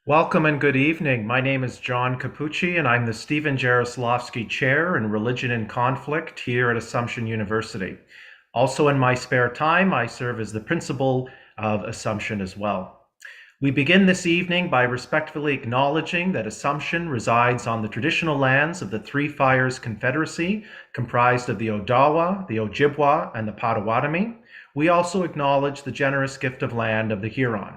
Welcome and good evening. My name is John Capucci, and I'm the Stephen Jaroslavsky Chair in Religion and Conflict here at Assumption University. Also, in my spare time, I serve as the principal of Assumption as well. We begin this evening by respectfully acknowledging that Assumption resides on the traditional lands of the Three Fires Confederacy, comprised of the Odawa, the Ojibwa, and the Potawatomi. We also acknowledge the generous gift of land of the Huron.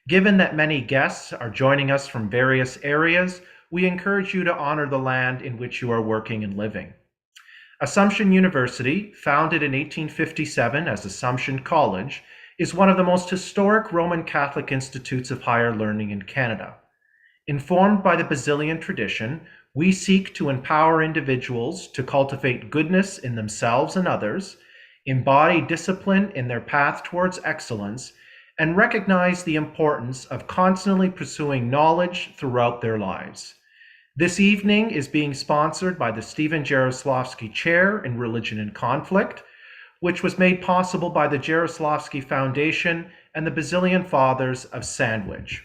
Given that many guests are joining us from various areas, we encourage you to honor the land in which you are working and living. Assumption University, founded in 1857 as Assumption College, is one of the most historic Roman Catholic institutes of higher learning in Canada. Informed by the Basilian tradition, we seek to empower individuals to cultivate goodness in themselves and others, embody discipline in their path towards excellence, and recognize the importance of constantly pursuing knowledge throughout their lives. This evening is being sponsored by the Stephen Jaroslavsky Chair in Religion and Conflict, which was made possible by the Jaroslavsky Foundation and the Basilian Fathers of Sandwich.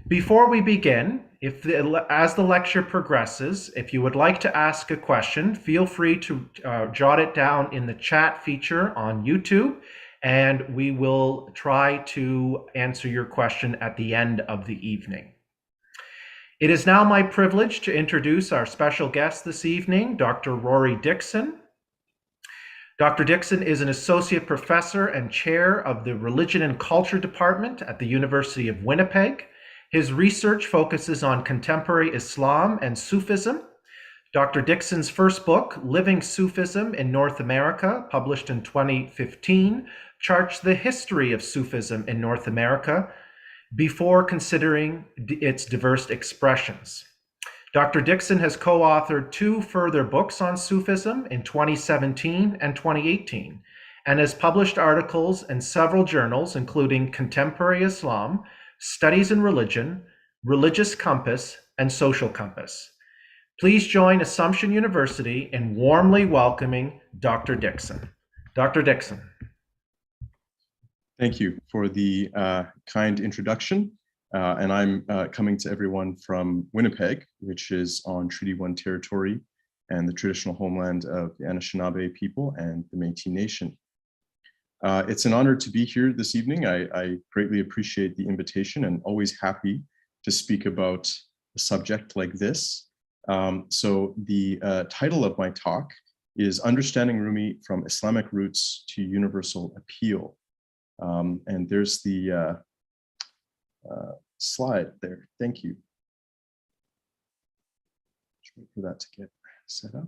Before we begin, as the lecture progresses, if you would like to ask a question, feel free to jot it down in the chat feature on YouTube, and we will try to answer your question at the end of the evening. It is now my privilege to introduce our special guest this evening, Dr. Rory Dixon. Dr. Dixon is an associate professor and chair of the Religion and Culture Department at the University of Winnipeg. His research focuses on contemporary Islam and Sufism. Dr. Dixon's first book, Living Sufism in North America, published in 2015, charts the history of Sufism in North America before considering its diverse expressions. Dr. Dixon has co-authored two further books on Sufism in 2017 and 2018, and has published articles in several journals, including Contemporary Islam, Studies in Religion, Religious Compass, and Social Compass. Please join Assumption University in warmly welcoming Dr. Dixon. Dr. Dixon. Thank you for the kind introduction. And I'm coming to everyone from Winnipeg, which is on Treaty 1 territory and the traditional homeland of the Anishinaabe people and the Métis Nation. It's an honor to be here this evening. I greatly appreciate the invitation and always happy to speak about a subject like this. So the title of my talk is Understanding Rumi from Islamic Roots to Universal Appeal. And there's the slide there. Thank you. Just wait for that to get set up.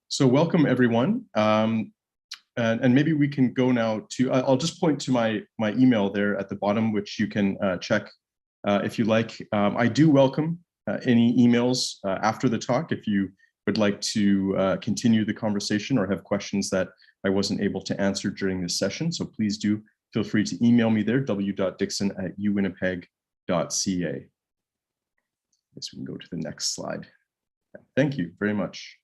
So welcome everyone. And maybe we can go now to, I'll just point to my email there at the bottom, which you can check if you like. I do welcome any emails after the talk if you would like to continue the conversation or have questions that I wasn't able to answer during this session. So please do feel free to email me there, w.dixon@uwinnipeg.ca. I guess we can go to the next slide. Thank you very much.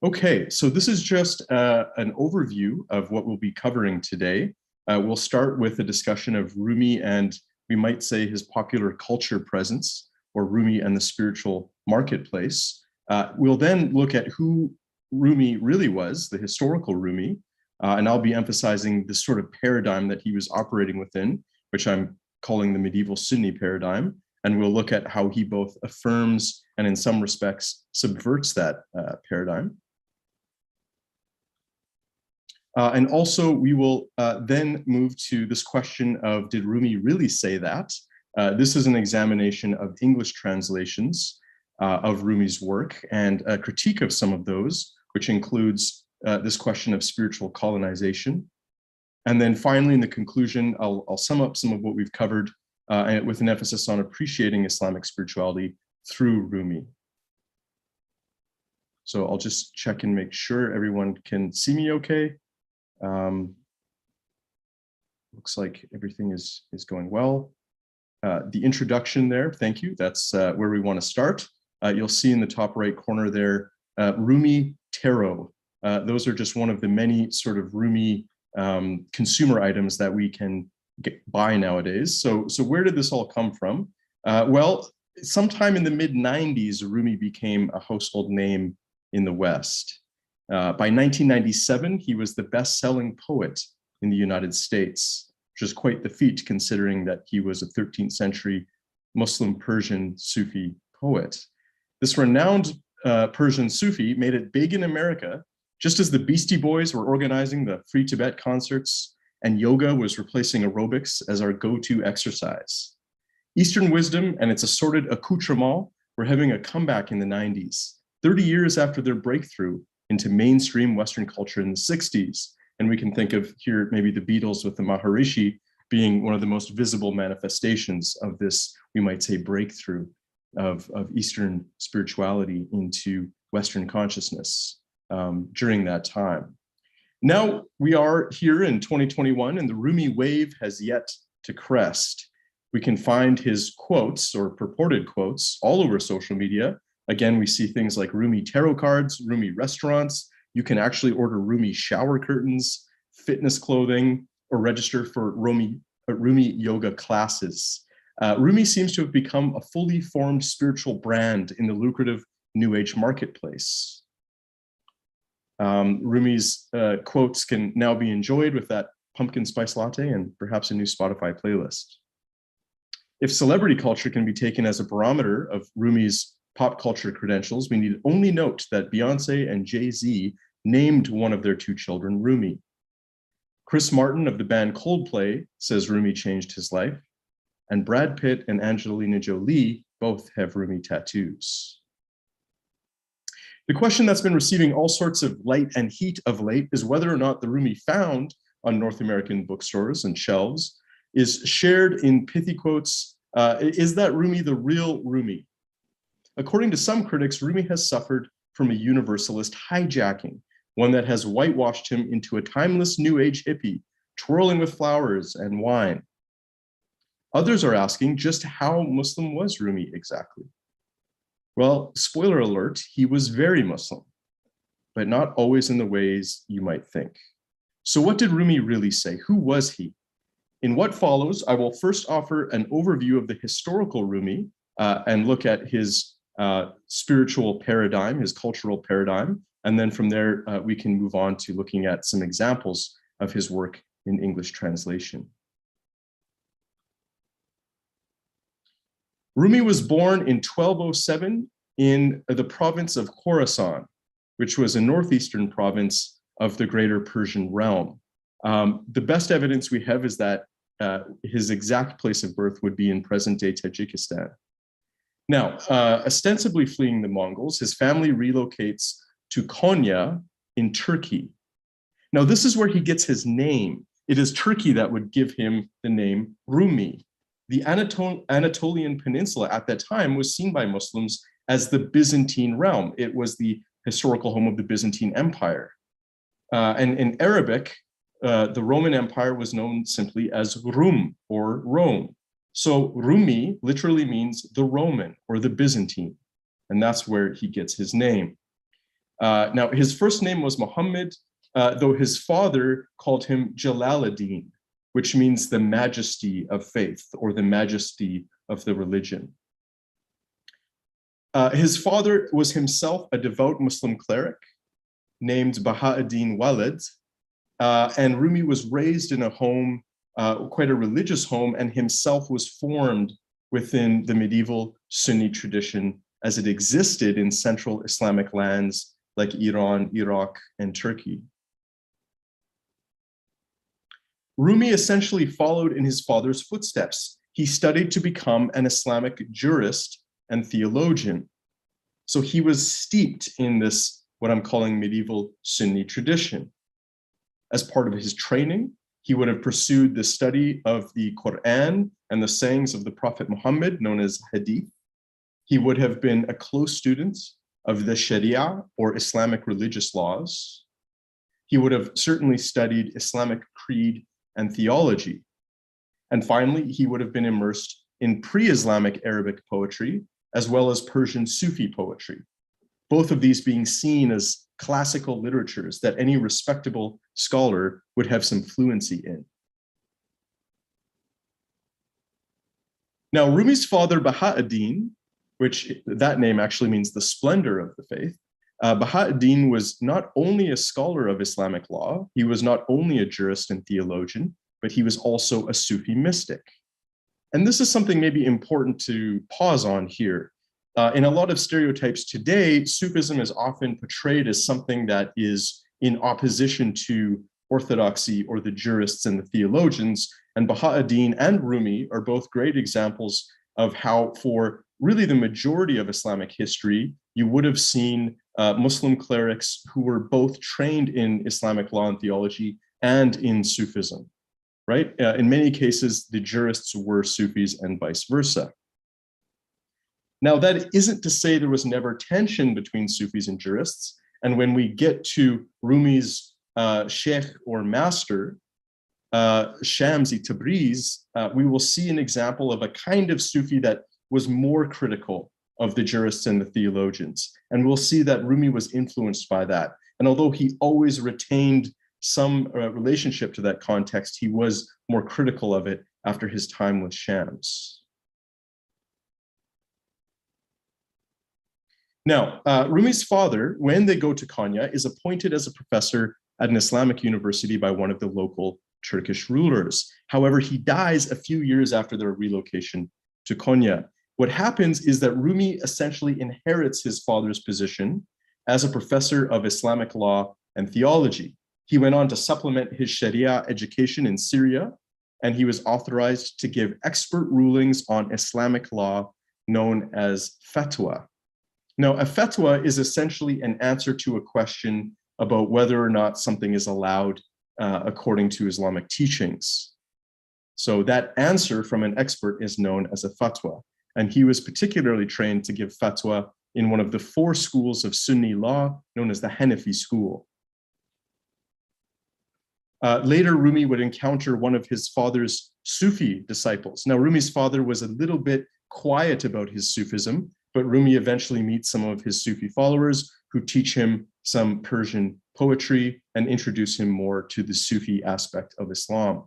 Okay, so this is just an overview of what we'll be covering today. We'll start with a discussion of Rumi and we might say his popular culture presence, or Rumi and the spiritual marketplace. We'll then look at who Rumi really was, the historical Rumi, and I'll be emphasizing this sort of paradigm that he was operating within, which I'm calling the medieval Sunni paradigm, and we'll look at how he both affirms and in some respects subverts that paradigm. And also we will then move to this question of, did Rumi really say that? This is an examination of English translations of Rumi's work and a critique of some of those, which includes this question of spiritual colonization. And then finally, in the conclusion, I'll sum up some of what we've covered with an emphasis on appreciating Islamic spirituality through Rumi. So I'll just check and make sure everyone can see me okay. Looks like everything is going well. The introduction there, thank you. That's where we want to start. You'll see in the top right corner there, Rumi Tarot, Those are just one of the many sort of Rumi consumer items that we can buy nowadays. So where did this all come from? Well, sometime in the mid-90s, Rumi became a household name in the West. By 1997, he was the best-selling poet in the United States, which is quite the feat considering that he was a 13th century Muslim Persian Sufi poet. This renowned Persian Sufi made it big in America, just as the Beastie Boys were organizing the Free Tibet concerts and yoga was replacing aerobics as our go-to exercise. Eastern wisdom and its assorted accoutrements were having a comeback in the 90s, 30 years after their breakthrough into mainstream Western culture in the 60s. And we can think of here maybe the Beatles with the Maharishi being one of the most visible manifestations of this, we might say, breakthrough of Eastern spirituality into Western consciousness during that time. Now we are here in 2021 and the Rumi wave has yet to crest. We can find his quotes or purported quotes all over social media. Again, we see things like Rumi tarot cards, Rumi restaurants. You can actually order Rumi shower curtains, fitness clothing, or register for Rumi yoga classes. Rumi seems to have become a fully formed spiritual brand in the lucrative New Age marketplace. Rumi's quotes can now be enjoyed with that pumpkin spice latte and perhaps a new Spotify playlist. If celebrity culture can be taken as a barometer of Rumi's pop culture credentials, we need only note that Beyonce and Jay-Z named one of their two children Rumi. Chris Martin of the band Coldplay says Rumi changed his life, and Brad Pitt and Angelina Jolie both have Rumi tattoos. The question that's been receiving all sorts of light and heat of late is whether or not the Rumi found on North American bookstores and shelves is shared in pithy quotes. Is that Rumi the real Rumi? According to some critics, Rumi has suffered from a universalist hijacking, one that has whitewashed him into a timeless New Age hippie, twirling with flowers and wine. Others are asking just how Muslim was Rumi exactly? Well, spoiler alert, he was very Muslim, but not always in the ways you might think. So what did Rumi really say? Who was he? In what follows, I will first offer an overview of the historical Rumi and look at his spiritual paradigm, his cultural paradigm. And then from there, we can move on to looking at some examples of his work in English translation. Rumi was born in 1207 in the province of Khorasan, which was a northeastern province of the greater Persian realm. The best evidence we have is that his exact place of birth would be in present-day Tajikistan. Now, ostensibly fleeing the Mongols, his family relocates to Konya in Turkey. Now, this is where he gets his name. It is Turkey that would give him the name Rumi. The Anatolian Peninsula at that time was seen by Muslims as the Byzantine realm. It was the historical home of the Byzantine Empire. And in Arabic, the Roman Empire was known simply as Rum or Rome. So Rumi literally means the Roman or the Byzantine, and that's where he gets his name. Now, his first name was Muhammad, though his father called him Jalaluddin, which means the majesty of faith or the majesty of the religion. His father was himself a devout Muslim cleric named Baha'u'ddin Walid, and Rumi was raised in a home, quite a religious home, and himself was formed within the medieval Sunni tradition as it existed in central Islamic lands like Iran, Iraq, and Turkey. Rumi essentially followed in his father's footsteps. He studied to become an Islamic jurist and theologian. So he was steeped in this, what I'm calling medieval Sunni tradition. As part of his training, he would have pursued the study of the Quran and the sayings of the Prophet Muhammad, known as Hadith. He would have been a close student of the Sharia or Islamic religious laws. He would have certainly studied Islamic creed and theology. And finally, he would have been immersed in pre-Islamic Arabic poetry, as well as Persian Sufi poetry, both of these being seen as classical literatures that any respectable scholar would have some fluency in. Now, Rumi's father, Baha'u'ddin, which that name actually means the splendor of the faith, Baha'u'ddin was not only a scholar of Islamic law, he was not only a jurist and theologian, but he was also a Sufi mystic. And this is something maybe important to pause on here. In a lot of stereotypes today, Sufism is often portrayed as something that is in opposition to orthodoxy or the jurists and the theologians. And Baha'u'ddin and Rumi are both great examples of how, for really the majority of Islamic history, you would have seen Muslim clerics who were both trained in Islamic law and theology and in Sufism, right? In many cases, the jurists were Sufis and vice versa. Now, that isn't to say there was never tension between Sufis and jurists. And when we get to Rumi's sheikh or master, Shamsi Tabriz, we will see an example of a kind of Sufi that was more critical of the jurists and the theologians. And we'll see that Rumi was influenced by that. And although he always retained some relationship to that context, he was more critical of it after his time with Shams. Now, Rumi's father, when they go to Konya, is appointed as a professor at an Islamic university by one of the local Turkish rulers. However, he dies a few years after their relocation to Konya. What happens is that Rumi essentially inherits his father's position as a professor of Islamic law and theology. He went on to supplement his Sharia education in Syria, and he was authorized to give expert rulings on Islamic law known as fatwa. Now, a fatwa is essentially an answer to a question about whether or not something is allowed according to Islamic teachings. So that answer from an expert is known as a fatwa. And he was particularly trained to give fatwa in one of the 4 schools of Sunni law, known as the Hanafi school. Later, Rumi would encounter one of his father's Sufi disciples. Now, Rumi's father was a little bit quiet about his Sufism, but Rumi eventually meets some of his Sufi followers who teach him some Persian poetry and introduce him more to the Sufi aspect of Islam.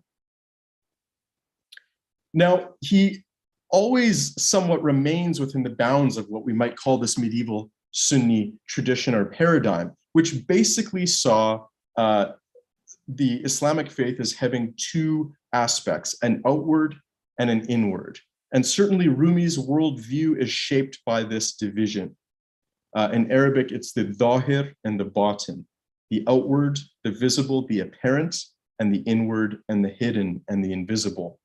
Now, he always somewhat remains within the bounds of what we might call this medieval Sunni tradition or paradigm, which basically saw the Islamic faith as having 2 aspects, an outward and an inward. And certainly Rumi's worldview is shaped by this division. In Arabic, it's the dhahir and the batin, the outward, the visible, the apparent, and the inward and the hidden and the invisible.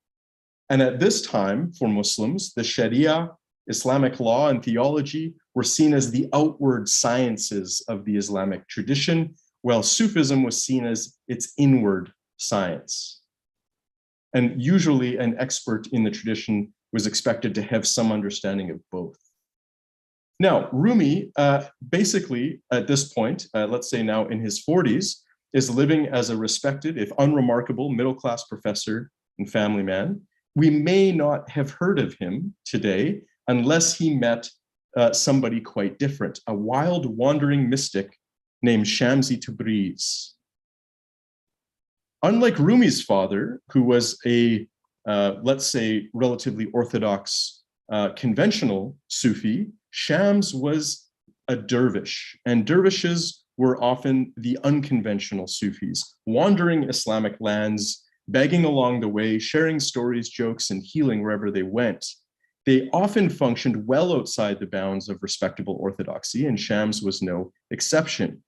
And at this time, for Muslims, the Sharia, Islamic law, and theology were seen as the outward sciences of the Islamic tradition, while Sufism was seen as its inward science. And usually an expert in the tradition was expected to have some understanding of both. Now, Rumi, basically at this point, let's say now in his 40s, is living as a respected, if unremarkable, middle-class professor and family man. We may not have heard of him today unless he met somebody quite different, a wild wandering mystic named Shamsi Tabriz. Unlike Rumi's father, who was a, let's say, relatively orthodox, conventional Sufi, Shams was a dervish, and dervishes were often the unconventional Sufis, wandering Islamic lands, begging along the way, sharing stories, jokes, and healing wherever they went. They often functioned well outside the bounds of respectable orthodoxy, and Shams was no exception.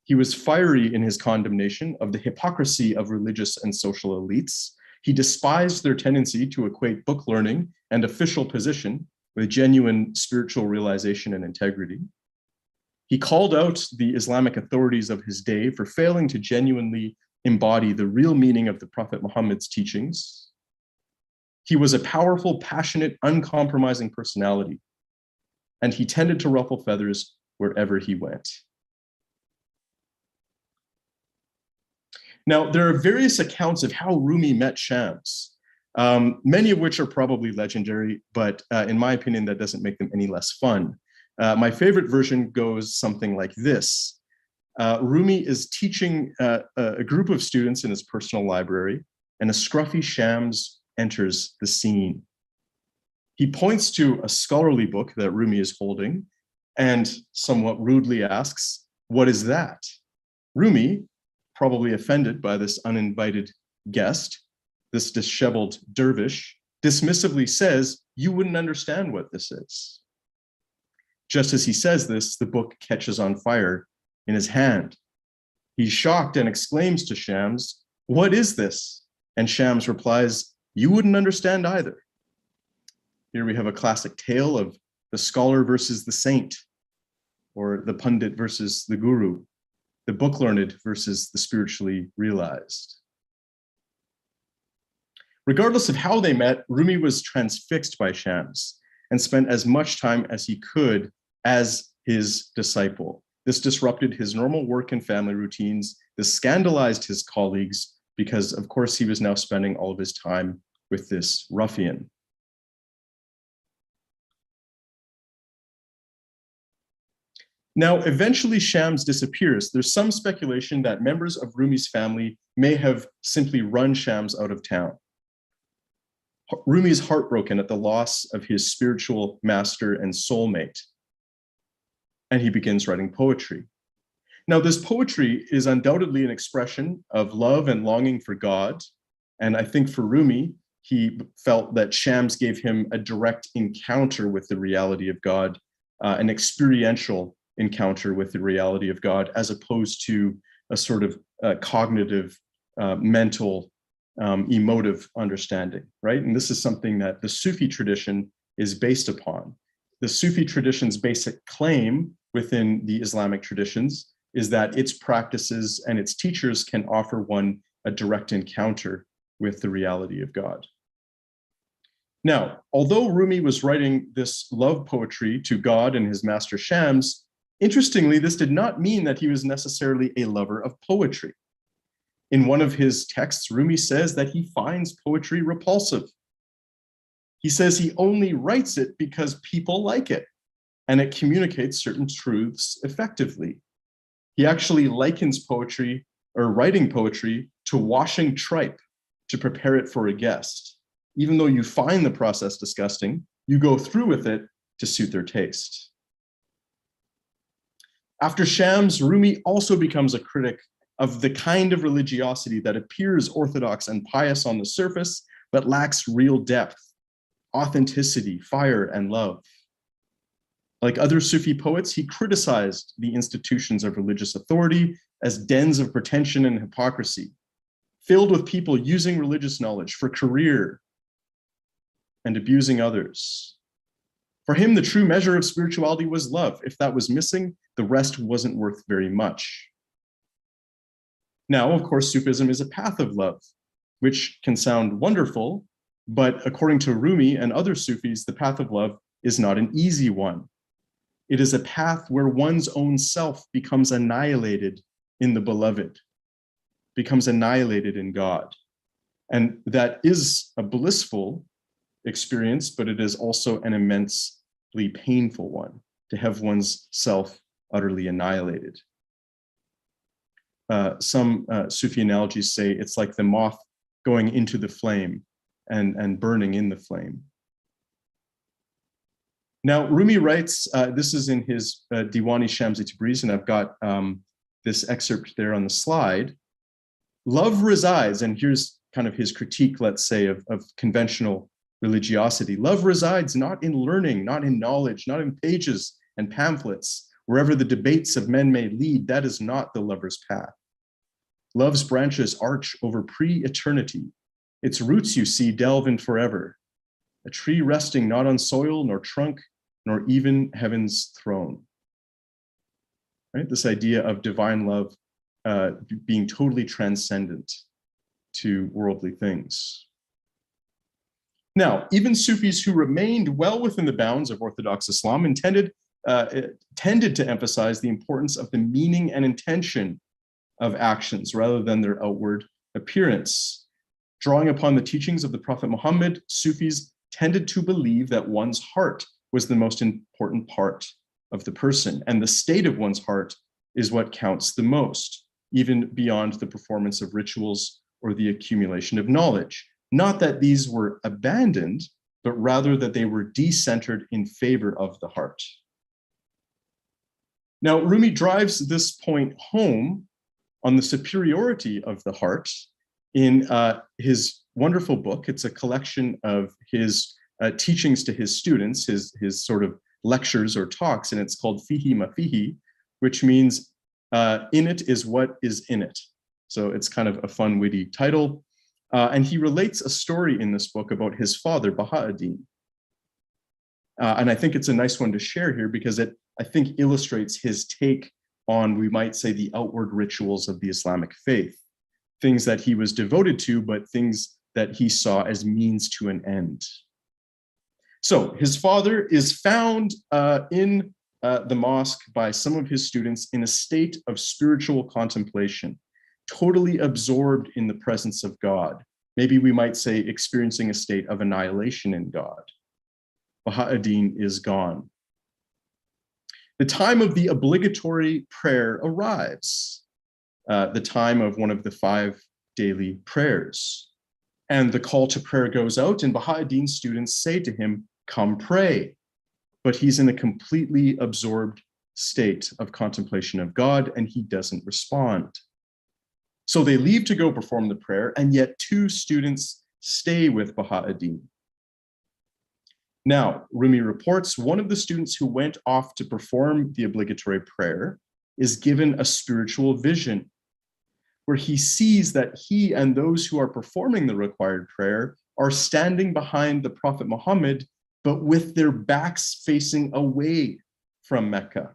He was fiery in his condemnation of the hypocrisy of religious and social elites. He despised their tendency to equate book learning and official position with genuine spiritual realization and integrity. He called out the Islamic authorities of his day for failing to genuinely embody the real meaning of the Prophet Muhammad's teachings. He was a powerful, passionate, uncompromising personality, and he tended to ruffle feathers wherever he went. Now, there are various accounts of how Rumi met Shams, many of which are probably legendary, but in my opinion, that doesn't make them any less fun. My favorite version goes something like this. Rumi is teaching a group of students in his personal library, and a scruffy Shams enters the scene. He points to a scholarly book that Rumi is holding and somewhat rudely asks, "What is that?" Rumi, probably offended by this uninvited guest, this disheveled dervish, dismissively says, "You wouldn't understand what this is." Just as he says this, the book catches on fire in his hand. He's shocked and exclaims to Shams, "What is this?" And Shams replies, "You wouldn't understand either." Here we have a classic tale of the scholar versus the saint, or the pundit versus the guru, the book learned versus the spiritually realized. Regardless of how they met, Rumi was transfixed by Shams and spent as much time as he could as his disciple. This disrupted his normal work and family routines. This scandalized his colleagues because, of course, he was now spending all of his time with this ruffian. Now, eventually Shams disappears. There's some speculation that members of Rumi's family may have simply run Shams out of town. Rumi is heartbroken at the loss of his spiritual master and soulmate, and he begins writing poetry. Now, this poetry is undoubtedly an expression of love and longing for God, and I think for Rumi, he felt that Shams gave him a direct encounter with the reality of God, an experiential encounter with the reality of God, as opposed to a sort of cognitive, mental, emotive understanding, right? And this is something that the Sufi tradition is based upon. The Sufi tradition's basic claim within the Islamic traditions is that its practices and its teachers can offer one a direct encounter with the reality of God. Now, although Rumi was writing this love poetry to God and his master Shams, interestingly, this did not mean that he was necessarily a lover of poetry. In one of his texts, Rumi says that he finds poetry repulsive. He says he only writes it because people like it, and it communicates certain truths effectively. He actually likens poetry, or writing poetry, to washing tripe to prepare it for a guest. Even though you find the process disgusting, you go through with it to suit their taste. After Shams, Rumi also becomes a critic of the kind of religiosity that appears orthodox and pious on the surface, but lacks real depth, authenticity, fire, and love. Like other Sufi poets, he criticized the institutions of religious authority as dens of pretension and hypocrisy, filled with people using religious knowledge for career and abusing others. For him, the true measure of spirituality was love. If that was missing, the rest wasn't worth very much. Now, of course, Sufism is a path of love, which can sound wonderful, but according to Rumi and other Sufis, the path of love is not an easy one. It is a path where one's own self becomes annihilated in the beloved, becomes annihilated in God. And that is a blissful experience, but it is also an immensely painful one, to have one's self utterly annihilated. Some Sufi analogies say it's like the moth going into the flame and burning in the flame. Now, Rumi writes, this is in his Diwani Shams-e Tabriz, and I've got this excerpt there on the slide. Love resides, and here's kind of his critique, let's say, of conventional religiosity. Love resides not in learning, not in knowledge, not in pages and pamphlets. Wherever the debates of men may lead, that is not the lover's path. Love's branches arch over pre-eternity. Its roots, you see, delve in forever. A tree resting not on soil, nor trunk, nor even heaven's throne. Right? This idea of divine love being totally transcendent to worldly things. Now, even Sufis who remained well within the bounds of Orthodox Islam tended to emphasize the importance of the meaning and intention of actions rather than their outward appearance. Drawing upon the teachings of the Prophet Muhammad, Sufis tended to believe that one's heart was the most important part of the person, and the state of one's heart is what counts the most, even beyond the performance of rituals or the accumulation of knowledge. Not that these were abandoned, but rather that they were decentered in favor of the heart. Now, Rumi drives this point home on the superiority of the heart in his wonderful book. It's a collection of his teachings to his students, his sort of lectures or talks, and it's called Fihi Mafihi, which means in it is what is in it. So it's kind of a fun, witty title. And he relates a story in this book about his father, Baha'u'ddin. And I think it's a nice one to share here because it, I think, illustrates his take on, we might say, the outward rituals of the Islamic faith, things that he was devoted to, but things that he saw as means to an end. So his father is found in the mosque by some of his students in a state of spiritual contemplation, totally absorbed in the presence of God. Maybe we might say experiencing a state of annihilation in God. Baha'u'ddin is gone. The time of the obligatory prayer arrives, the time of one of the 5 daily prayers. And the call to prayer goes out, and Baha'u'ddin's students say to him, "Come pray." But he's in a completely absorbed state of contemplation of God, and he doesn't respond. So they leave to go perform the prayer, and yet 2 students stay with Baha'u'ddin. Now, Rumi reports one of the students who went off to perform the obligatory prayer is given a spiritual vision where he sees that he and those who are performing the required prayer are standing behind the Prophet Muhammad, but with their backs facing away from Mecca.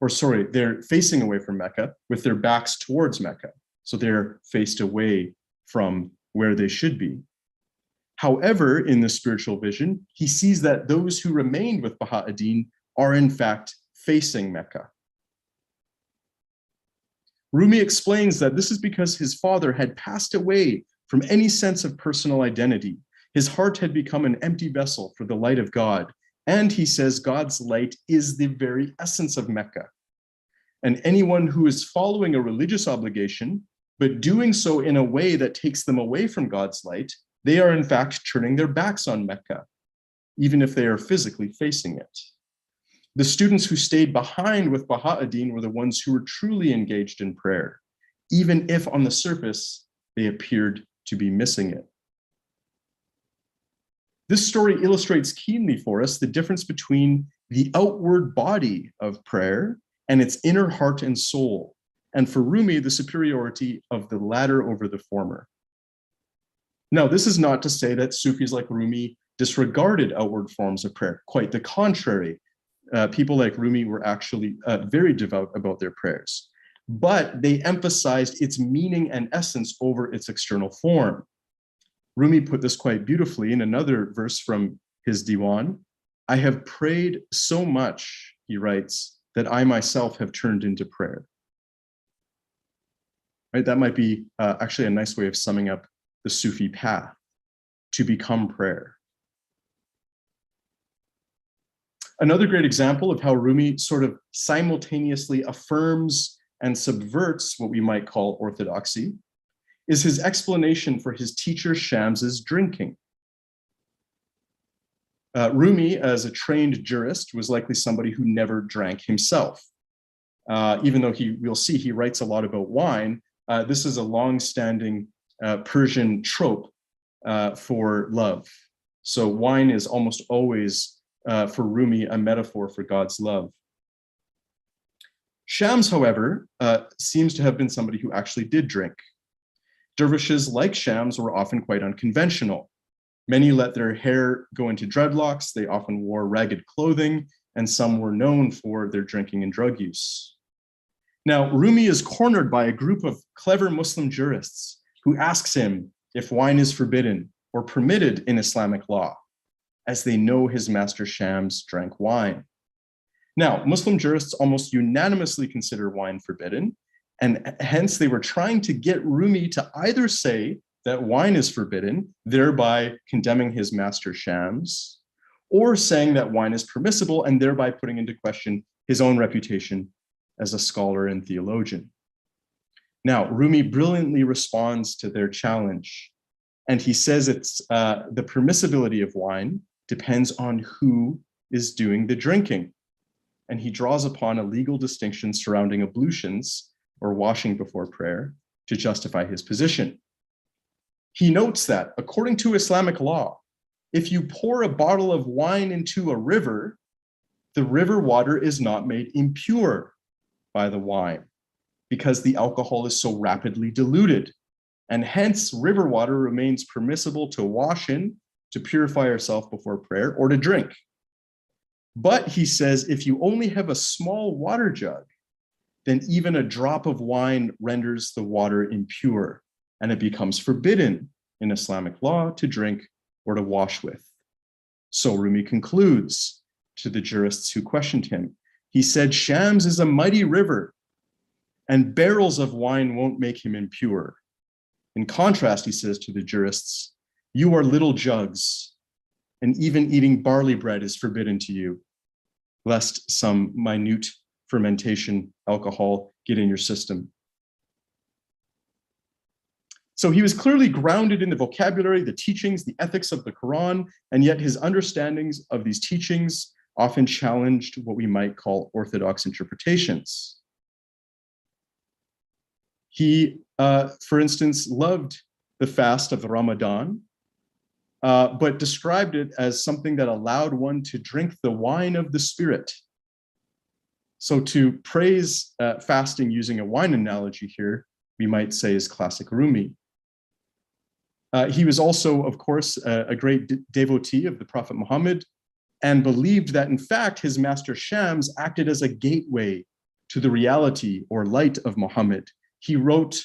Or sorry, they're facing away from Mecca with their backs towards Mecca. So they're faced away from where they should be. However, in the spiritual vision, he sees that those who remained with Baha'u'ddin are in fact facing Mecca. Rumi explains that this is because his father had passed away from any sense of personal identity. His heart had become an empty vessel for the light of God. And he says God's light is the very essence of Mecca. And anyone who is following a religious obligation, but doing so in a way that takes them away from God's light, they are in fact turning their backs on Mecca, even if they are physically facing it. The students who stayed behind with Baha'u'ddin were the ones who were truly engaged in prayer, even if on the surface they appeared to be missing it. This story illustrates keenly for us the difference between the outward body of prayer and its inner heart and soul, and for Rumi, the superiority of the latter over the former. Now, this is not to say that Sufis like Rumi disregarded outward forms of prayer. Quite the contrary. People like Rumi were actually very devout about their prayers, but they emphasized its meaning and essence over its external form. Rumi put this quite beautifully in another verse from his Diwan. "I have prayed so much," he writes, "that I myself have turned into prayer." Right? That might be actually a nice way of summing up the Sufi path, to become prayer. Another great example of how Rumi sort of simultaneously affirms and subverts what we might call orthodoxy is his explanation for his teacher Shams's drinking. Rumi, as a trained jurist, was likely somebody who never drank himself. Even though we'll see he writes a lot about wine, this is a long-standing Persian trope for love. So wine is almost always, for Rumi, a metaphor for God's love. Shams, however, seems to have been somebody who actually did drink. Dervishes like Shams were often quite unconventional. Many let their hair go into dreadlocks, they often wore ragged clothing, and some were known for their drinking and drug use. Now, Rumi is cornered by a group of clever Muslim jurists who asks him if wine is forbidden or permitted in Islamic law, as they know his master Shams drank wine. Now, Muslim jurists almost unanimously consider wine forbidden, and hence they were trying to get Rumi to either say that wine is forbidden, thereby condemning his master Shams, or saying that wine is permissible and thereby putting into question his own reputation as a scholar and theologian. Now, Rumi brilliantly responds to their challenge, and he says it's the permissibility of wine depends on who is doing the drinking. And he draws upon a legal distinction surrounding ablutions or washing before prayer to justify his position. He notes that according to Islamic law, if you pour a bottle of wine into a river, the river water is not made impure by the wine because the alcohol is so rapidly diluted. And hence river water remains permissible to wash in, to purify yourself before prayer, or to drink. But he says, if you only have a small water jug, then even a drop of wine renders the water impure, and it becomes forbidden in Islamic law to drink or to wash with. So Rumi concludes to the jurists who questioned him. He said, Shams is a mighty river, and barrels of wine won't make him impure. In contrast, he says to the jurists, you are little jugs, and even eating barley bread is forbidden to you, lest some minute fermentation alcohol get in your system. So he was clearly grounded in the vocabulary, the teachings, the ethics of the Quran, and yet his understandings of these teachings often challenged what we might call orthodox interpretations. He, for instance, loved the fast of Ramadan, but described it as something that allowed one to drink the wine of the spirit. So to praise fasting using a wine analogy here, we might say is classic Rumi. He was also, of course, a great devotee of the Prophet Muhammad and believed that, in fact, his master Shams acted as a gateway to the reality or light of Muhammad. He wrote,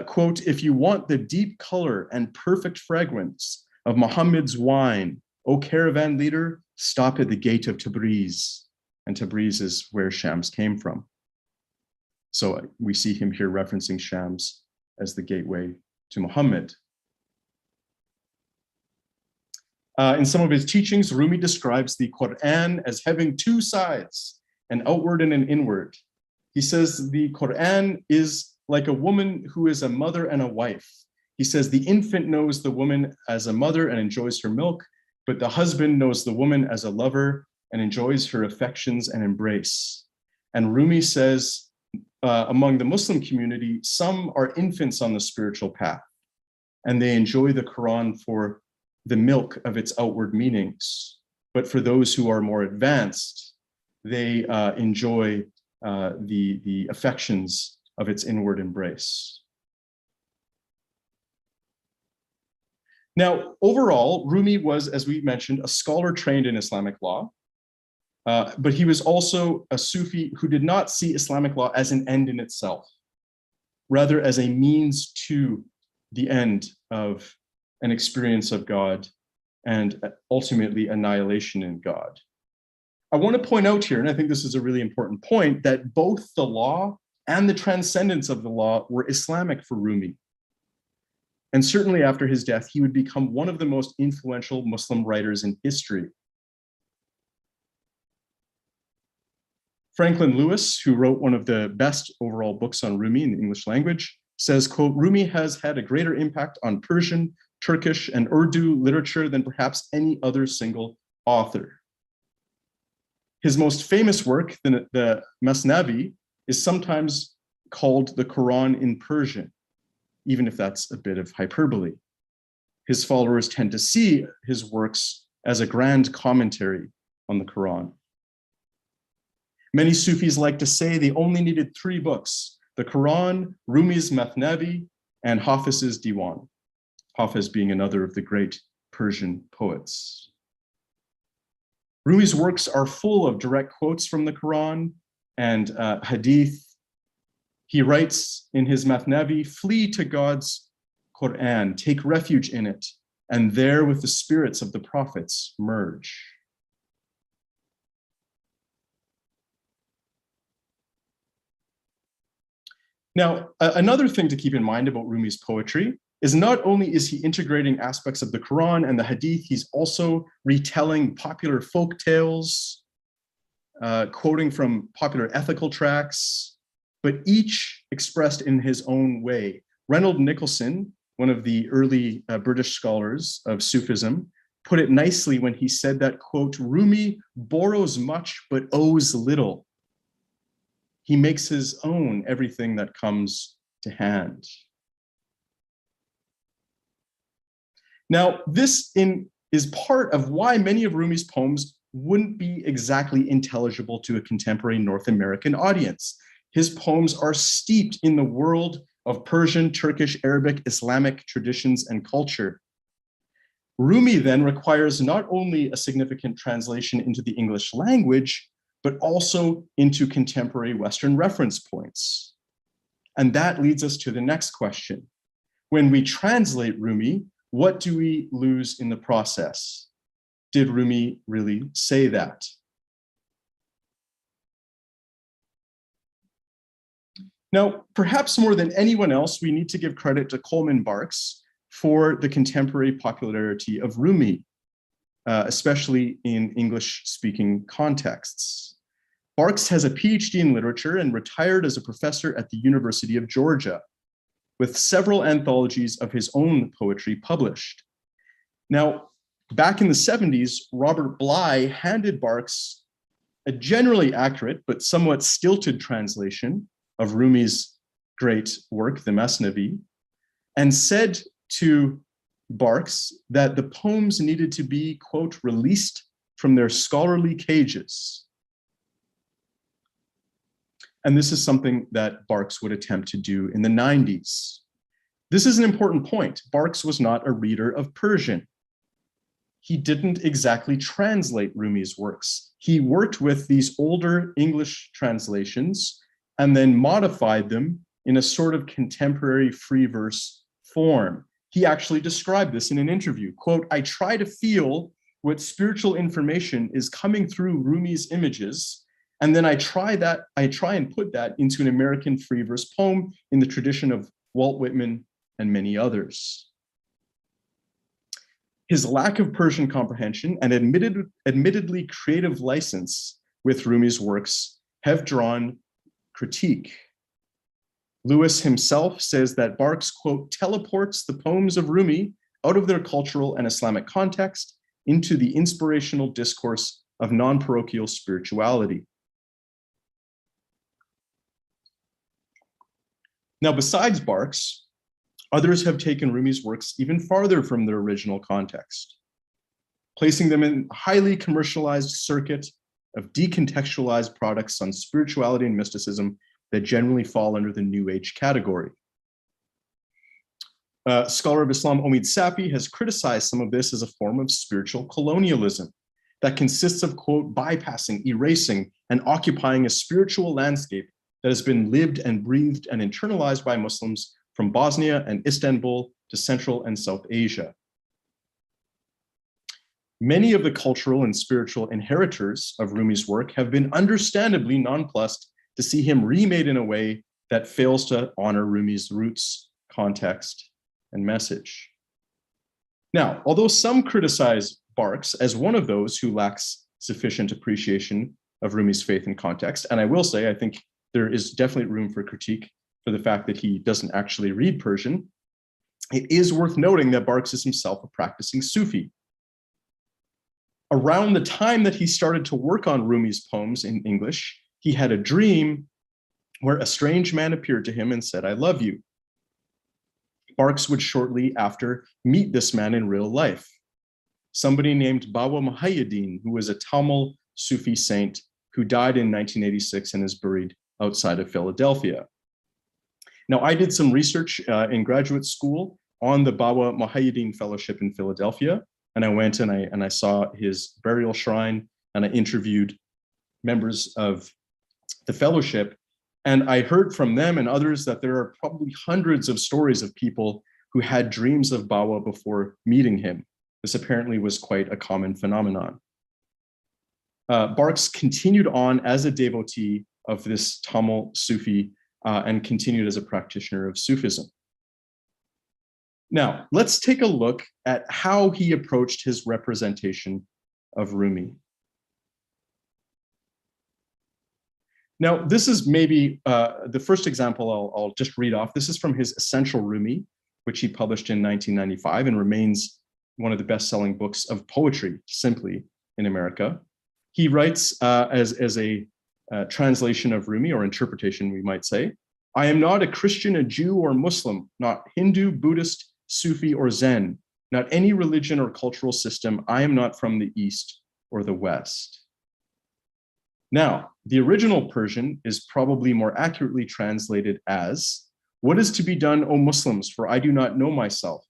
quote, if you want the deep color and perfect fragrance of Muhammad's wine, O caravan leader, stop at the gate of Tabriz. And Tabriz is where Shams came from. So we see him here referencing Shams as the gateway to Muhammad. In some of his teachings, Rumi describes the Quran as having two sides, an outward and an inward. He says the Quran is like a woman who is a mother and a wife. He says the infant knows the woman as a mother and enjoys her milk, but the husband knows the woman as a lover and enjoys her affections and embrace. And Rumi says, among the Muslim community, some are infants on the spiritual path, and they enjoy the Quran for the milk of its outward meanings. But for those who are more advanced, they enjoy the affections of its inward embrace. Now, overall, Rumi was, as we mentioned, a scholar trained in Islamic law, but he was also a Sufi who did not see Islamic law as an end in itself, rather as a means to the end of an experience of God and ultimately annihilation in God. I want to point out here, and I think this is a really important point, that both the law and the transcendence of the law were Islamic for Rumi. And certainly after his death, he would become one of the most influential Muslim writers in history. Franklin Lewis, who wrote one of the best overall books on Rumi in the English language, says, quote, Rumi has had a greater impact on Persian, Turkish, and Urdu literature than perhaps any other single author. His most famous work, the Masnavi, is sometimes called the Quran in Persian, even if that's a bit of hyperbole. His followers tend to see his works as a grand commentary on the Quran. Many Sufis like to say they only needed 3 books: the Quran, Rumi's Masnavi, and Hafiz's Diwan. Hafiz being another of the great Persian poets. Rumi's works are full of direct quotes from the Quran and hadith. He writes in his Masnavi, flee to God's Quran, take refuge in it, and there with the spirits of the prophets merge. Now, another thing to keep in mind about Rumi's poetry is not only is he integrating aspects of the Quran and the Hadith, he's also retelling popular folk tales. quoting from popular ethical tracts, but each expressed in his own way. Reynold Nicholson, one of the early British scholars of Sufism, put it nicely when he said that, quote, Rumi borrows much but owes little. He makes his own everything that comes to hand. Now, this is part of why many of Rumi's poems wouldn't be exactly intelligible to a contemporary North American audience. His poems are steeped in the world of Persian, Turkish, Arabic, Islamic traditions and culture. Rumi then requires not only a significant translation into the English language, but also into contemporary Western reference points. And that leads us to the next question. When we translate Rumi, what do we lose in the process? Did Rumi really say that? Now, perhaps more than anyone else, we need to give credit to Coleman Barks for the contemporary popularity of Rumi, especially in English-speaking contexts. Barks has a PhD in literature and retired as a professor at the University of Georgia, with several anthologies of his own poetry published. Now, back in the 70s, Robert Bly handed Barks a generally accurate but somewhat stilted translation of Rumi's great work, the Masnavi, and said to Barks that the poems needed to be, quote, released from their scholarly cages. And this is something that Barks would attempt to do in the 90s. This is an important point. Barks was not a reader of Persian. He didn't exactly translate Rumi's works. He worked with these older English translations and then modified them in a sort of contemporary free verse form. He actually described this in an interview, quote, I try to feel what spiritual information is coming through Rumi's images, and then I try and put that into an American free verse poem in the tradition of Walt Whitman and many others. His lack of Persian comprehension and admittedly creative license with Rumi's works have drawn critique. Lewis himself says that Barks, quote, teleports the poems of Rumi out of their cultural and Islamic context into the inspirational discourse of non-parochial spirituality. Now, besides Barks, others have taken Rumi's works even farther from their original context, placing them in a highly commercialized circuit of decontextualized products on spirituality and mysticism that generally fall under the New Age category. Scholar of Islam Omid Safi has criticized some of this as a form of spiritual colonialism that consists of, quote, bypassing, erasing, and occupying a spiritual landscape that has been lived and breathed and internalized by Muslims from Bosnia and Istanbul to Central and South Asia. Many of the cultural and spiritual inheritors of Rumi's work have been understandably nonplussed to see him remade in a way that fails to honor Rumi's roots, context, and message. Now, although some criticize Barks as one of those who lacks sufficient appreciation of Rumi's faith and context, and I will say, I think there is definitely room for critique for the fact that he doesn't actually read Persian, it is worth noting that Barks is himself a practicing Sufi. Around the time that he started to work on Rumi's poems in English, he had a dream where a strange man appeared to him and said, I love you. Barks would shortly after meet this man in real life, somebody named Bawa Muhayyiddin, who was a Tamil Sufi saint who died in 1986 and is buried outside of Philadelphia. Now, I did some research in graduate school on the Bawa Muhayyiddin Fellowship in Philadelphia, and I went and I saw his burial shrine, and I interviewed members of the fellowship, and I heard from them and others that there are probably hundreds of stories of people who had dreams of Bawa before meeting him. This apparently was quite a common phenomenon. Barks continued on as a devotee of this Tamil Sufi and continued as a practitioner of Sufism. Now, let's take a look at how he approached his representation of Rumi. Now, this is maybe the first example I'll just read off. This is from his Essential Rumi, which he published in 1995 and remains one of the best-selling books of poetry, simply, in America. He writes as a translation of Rumi, or interpretation, we might say, I am not a Christian, a Jew, or Muslim, not Hindu, Buddhist, Sufi, or Zen, not any religion or cultural system. I am not from the East or the West. Now, the original Persian is probably more accurately translated as, what is to be done, O Muslims, for I do not know myself.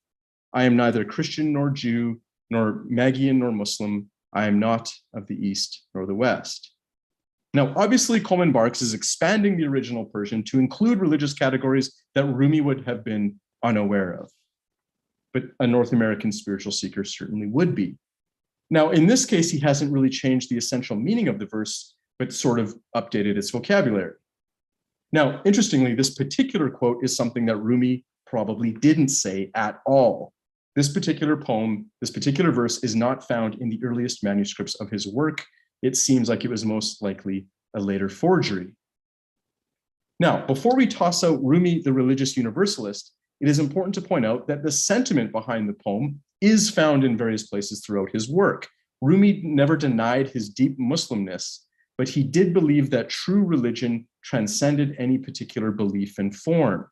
I am neither Christian nor Jew, nor Magian nor Muslim. I am not of the East nor the West. Now, obviously, Coleman Barks is expanding the original Persian to include religious categories that Rumi would have been unaware of. But a North American spiritual seeker certainly would be. Now, in this case, he hasn't really changed the essential meaning of the verse, but sort of updated its vocabulary. Now, interestingly, this particular quote is something that Rumi probably didn't say at all. This particular poem, this particular verse is not found in the earliest manuscripts of his work. It seems like it was most likely a later forgery. Now, before we toss out Rumi, the religious universalist, it is important to point out that the sentiment behind the poem is found in various places throughout his work. Rumi never denied his deep Muslimness, but he did believe that true religion transcended any particular belief and form.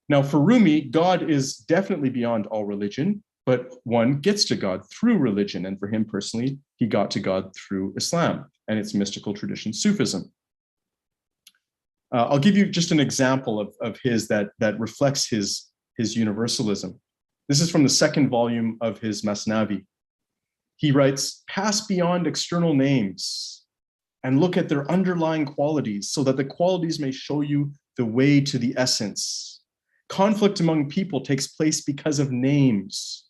Now, for Rumi, God is definitely beyond all religion, but one gets to God through religion. And for him personally, he got to God through Islam and its mystical tradition, Sufism. I'll give you just an example of his that reflects his universalism. This is from the second volume of his Masnavi. He writes, pass beyond external names and look at their underlying qualities so that the qualities may show you the way to the essence. Conflict among people takes place because of names.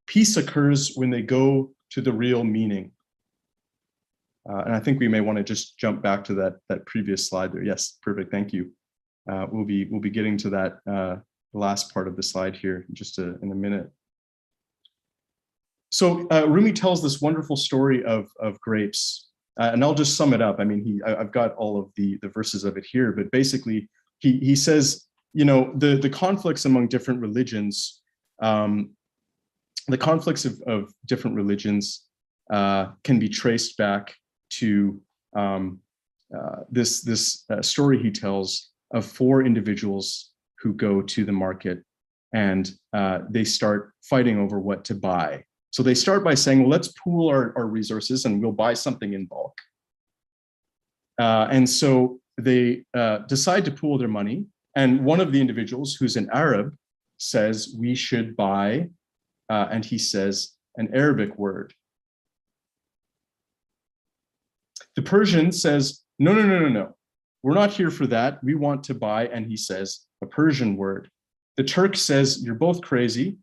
Peace occurs when they go to the real meaning. And I think we may want to just jump back to that previous slide there. Yes, perfect, thank you. We'll be getting to that last part of the slide here just in a minute. So Rumi tells this wonderful story of grapes. And I'll just sum it up. I mean, I've got all of the verses of it here, but basically he says, you know, the conflicts among different religions, the conflicts of different religions can be traced back to this story he tells of 4 individuals who go to the market and they start fighting over what to buy. So they start by saying, well, let's pool our resources and we'll buy something in bulk. And so they decide to pool their money. And one of the individuals, who's an Arab, says, we should buy, and he says an Arabic word. The Persian says, no. We're not here for that. We want to buy, and he says a Persian word. The Turk says, you're both crazy.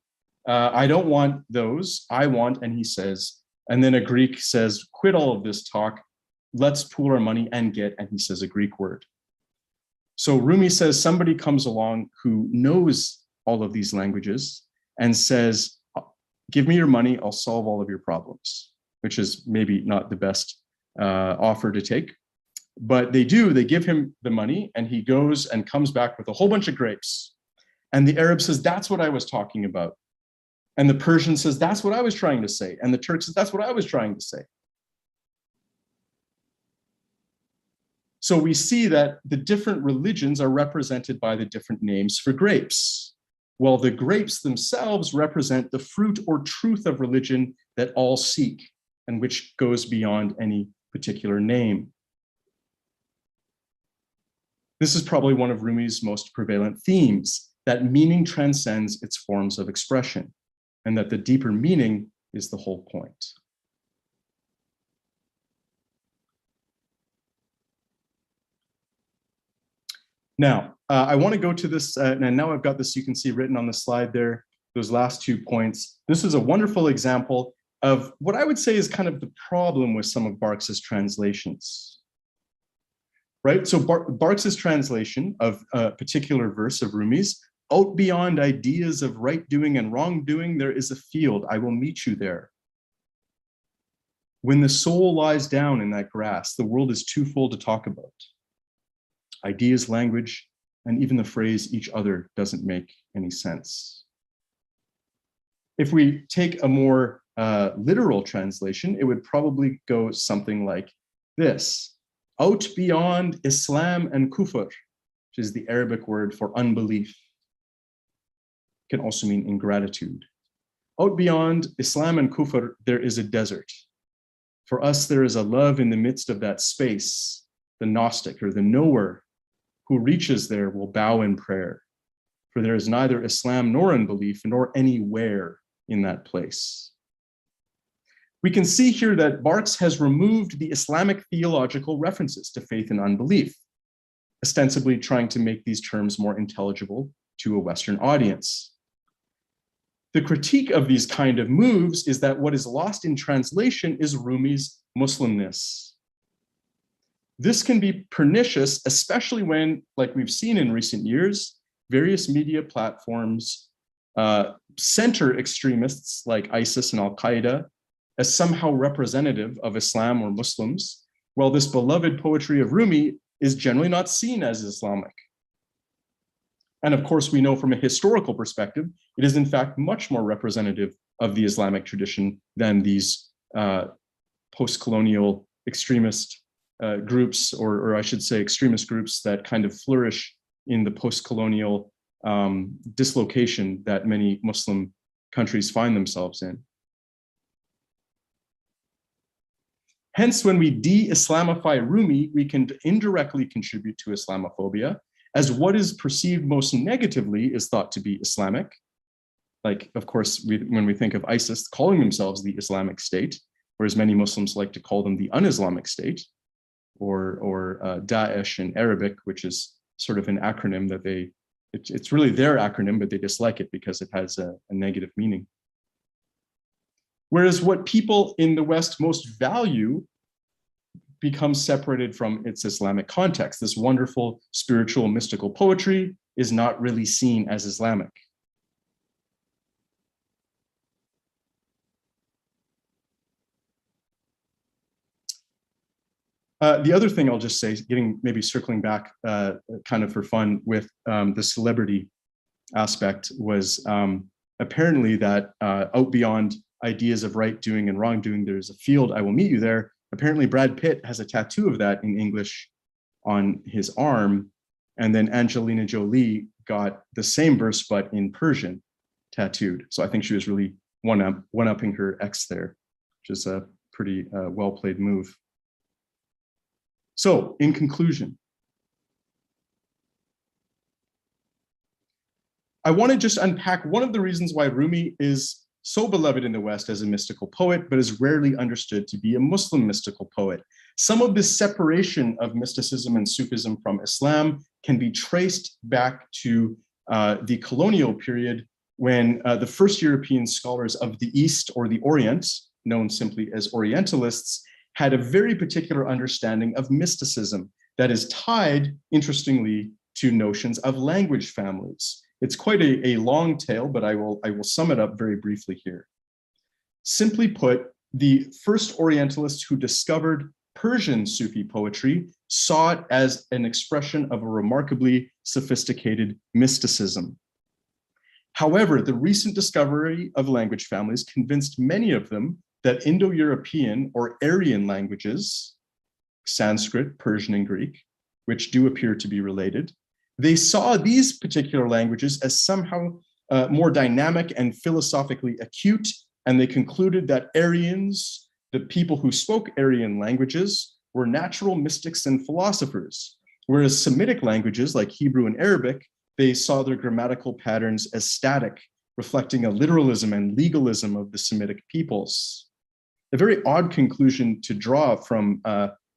I don't want those. I want, and he says, and then a Greek says, quit all of this talk. Let's pool our money and get, and he says a Greek word. So Rumi says somebody comes along who knows all of these languages and says, give me your money, I'll solve all of your problems, which is maybe not the best offer to take. But they give him the money, and he goes and comes back with a whole bunch of grapes. And the Arab says, that's what I was talking about. And the Persian says, that's what I was trying to say. And the Turk says, that's what I was trying to say. So we see that the different religions are represented by the different names for grapes, while the grapes themselves represent the fruit or truth of religion that all seek, and which goes beyond any particular name. This is probably one of Rumi's most prevalent themes, that meaning transcends its forms of expression, and that the deeper meaning is the whole point. Now, I want to go to this, and now I've got this, you can see written on the slide there, those last 2 points. This is a wonderful example of what I would say is kind of the problem with some of Barks's translations. Right, so Barks's translation of a particular verse of Rumi's, out beyond ideas of right doing and wrong doing, there is a field, I will meet you there. When the soul lies down in that grass, the world is too full to talk about. ideas, language, and even the phrase each other doesn't make any sense. If we take a more literal translation, it would probably go something like this: out beyond Islam and Kufr, which is the Arabic word for unbelief. It can also mean ingratitude. Out beyond Islam and Kufr, there is a desert. For us, there is a love in the midst of that space. The Gnostic, or the knower, who reaches there will bow in prayer. For there is neither Islam nor unbelief, nor anywhere in that place. We can see here that Barthes has removed the Islamic theological references to faith and unbelief, ostensibly trying to make these terms more intelligible to a Western audience. The critique of these kind of moves is that what is lost in translation is Rumi's Muslimness. This can be pernicious, especially when, like we've seen in recent years, various media platforms center extremists like ISIS and Al-Qaeda as somehow representative of Islam or Muslims, while this beloved poetry of Rumi is generally not seen as Islamic. And of course, we know from a historical perspective, it is in fact much more representative of the Islamic tradition than these post-colonial extremist groups, or I should say extremist groups that kind of flourish in the post-colonial dislocation that many Muslim countries find themselves in. Hence, when we de-Islamify Rumi, we can indirectly contribute to Islamophobia, as what is perceived most negatively is thought to be Islamic. Like, of course, when we think of ISIS calling themselves the Islamic State, whereas many Muslims like to call them the un-Islamic State, or Daesh in Arabic, which is sort of an acronym that it's really their acronym, but they dislike it because it has a negative meaning. Whereas what people in the West most value becomes separated from its Islamic context. This wonderful spiritual mystical poetry is not really seen as Islamic. The other thing I'll just say, maybe circling back kind of for fun with the celebrity aspect, was apparently that out beyond ideas of right doing and wrongdoing, there's a field, I will meet you there. Apparently Brad Pitt has a tattoo of that in English on his arm. And then Angelina Jolie got the same verse, but in Persian tattooed. So I think she was really one-upping her ex there, which is a pretty well-played move. So in conclusion, I want to just unpack one of the reasons why Rumi is so beloved in the West as a mystical poet, but is rarely understood to be a Muslim mystical poet. Some of this separation of mysticism and Sufism from Islam can be traced back to the colonial period, when the first European scholars of the East, or the Orient, known simply as Orientalists, had a very particular understanding of mysticism that is tied, interestingly, to notions of language families. It's quite a long tale, but I will sum it up very briefly here. Simply put, the first Orientalists who discovered Persian Sufi poetry saw it as an expression of a remarkably sophisticated mysticism. However, the recent discovery of language families convinced many of them that Indo-European or Aryan languages, Sanskrit, Persian, and Greek, which do appear to be related, they saw these particular languages as somehow more dynamic and philosophically acute, and they concluded that Aryans, the people who spoke Aryan languages, were natural mystics and philosophers, whereas Semitic languages like Hebrew and Arabic, they saw their grammatical patterns as static, reflecting a literalism and legalism of the Semitic peoples. A very odd conclusion to draw from